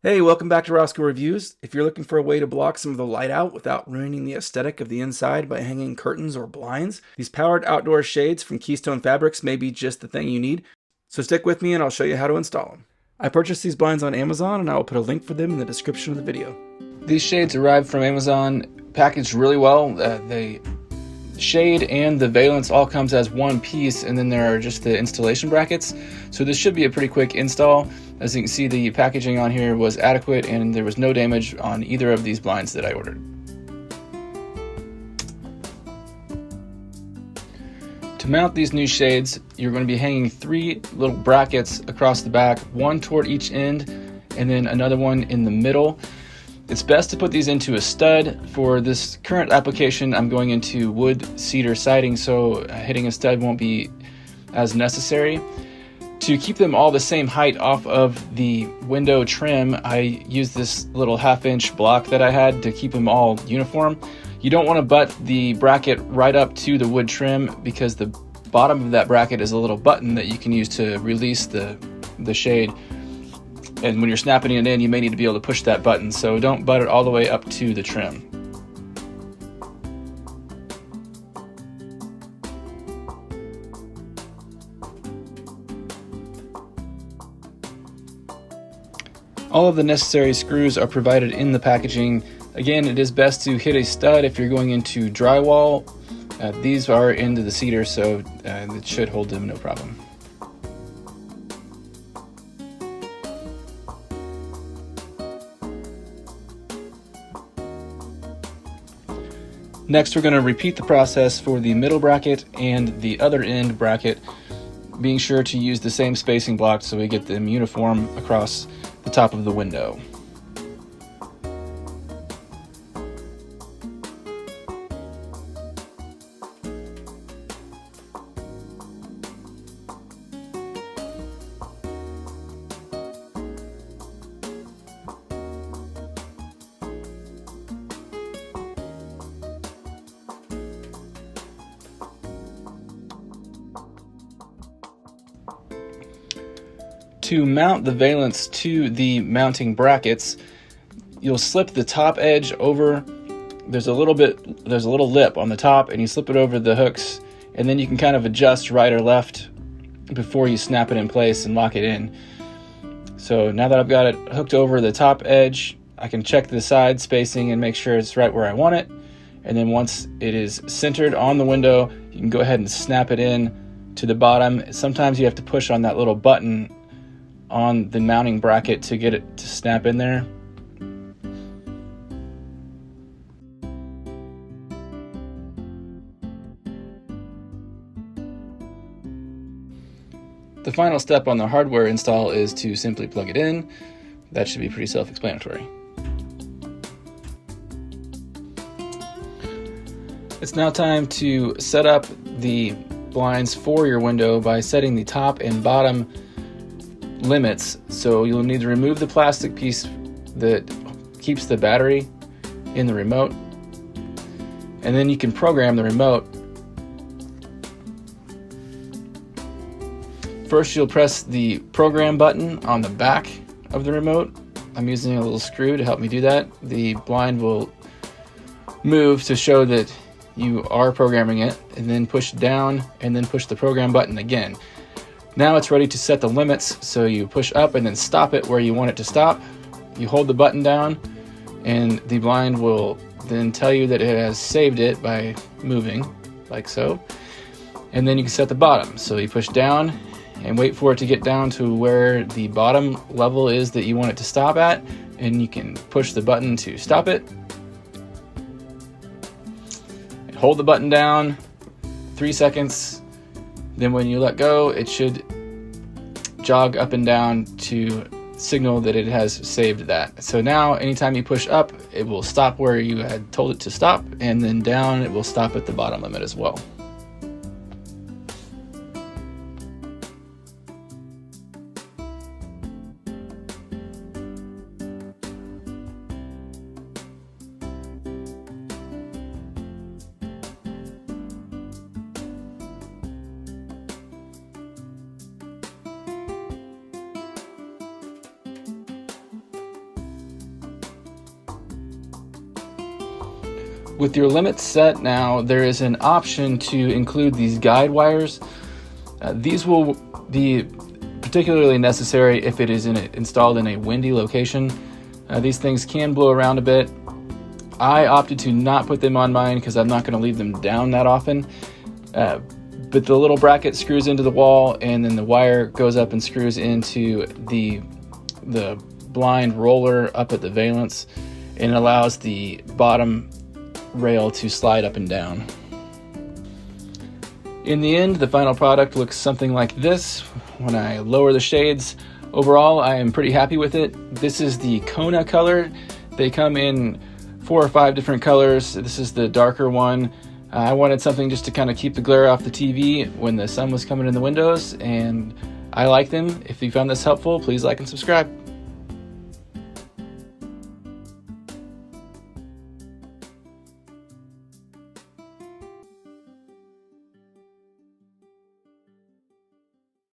Hey, welcome back to Rosco Reviews. If you're looking for a way to block some of the light out without ruining the aesthetic of the inside by hanging curtains or blinds, these powered outdoor shades from Keystone Fabrics may be just the thing you need. So stick with me and I'll show you how to install them. I purchased these blinds on Amazon and I will put a link for them in the description of the video. These shades arrived from Amazon packaged really well. The shade and the valance all comes as one piece, and then there are just the installation brackets. So this should be a pretty quick install. As you can see, the packaging on here was adequate and there was no damage on either of these blinds that I ordered. To mount these new shades, you're going to be hanging 3 little brackets across the back, one toward each end and then another one in the middle. It's best to put these into a stud. For this current application, I'm going into wood cedar siding, so hitting a stud won't be as necessary. To keep them all the same height off of the window trim, I used this little 1/2-inch block that I had to keep them all uniform. You don't want to butt the bracket right up to the wood trim because the bottom of that bracket is a little button that you can use to release the shade. And when you're snapping it in, you may need to be able to push that button, so don't butt it all the way up to the trim. All of the necessary screws are provided in the packaging. Again, it is best to hit a stud if you're going into drywall. These are into the cedar, so it should hold them no problem. Next, we're going to repeat the process for the middle bracket and the other end bracket, being sure to use the same spacing block so we get them uniform across the top of the window. To mount the valance to the mounting brackets, you'll slip the top edge over. There's a little lip on the top, and you slip it over the hooks, and then you can kind of adjust right or left before you snap it in place and lock it in. So now that I've got it hooked over the top edge, I can check the side spacing and make sure it's right where I want it. And then once it is centered on the window, you can go ahead and snap it in to the bottom. Sometimes you have to push on that little button on the mounting bracket to get it to snap in there. The final step on the hardware install is to simply plug it in. That should be pretty self-explanatory. It's now time to set up the blinds for your window by setting the top and bottom limits. So you'll need to remove the plastic piece that keeps the battery in the remote, and then you can program the remote. First, you'll press the program button on the back of the remote. I'm using a little screw to help me do that. The blind will move to show that you are programming it, and then push down and then push the program button again. Now it's ready to set the limits, so you push up and then stop it where you want it to stop. You hold the button down and the blind will then tell you that it has saved it by moving, like so. And then you can set the bottom. So you push down and wait for it to get down to where the bottom level is that you want it to stop at, and you can push the button to stop it. Hold the button down 3 seconds. Then when you let go, it should jog up and down to signal that it has saved that. So now anytime you push up, it will stop where you had told it to stop, and then down it will stop at the bottom limit as well. With your limits set now, there is an option to include these guide wires. These will be particularly necessary if it is installed in a windy location. These things can blow around a bit. I opted to not put them on mine because I'm not going to leave them down that often. But the little bracket screws into the wall, and then the wire goes up and screws into the blind roller up at the valence, and it allows the bottom rail to slide up and down. In the end, the final product looks something like this when I lower the shades. Overall, I am pretty happy with it. This is the Kona color. They come in 4 or 5 different colors. This is the darker one. I wanted something just to kind of keep the glare off the TV when the sun was coming in the windows, and I like them. If you found this helpful, please like and subscribe.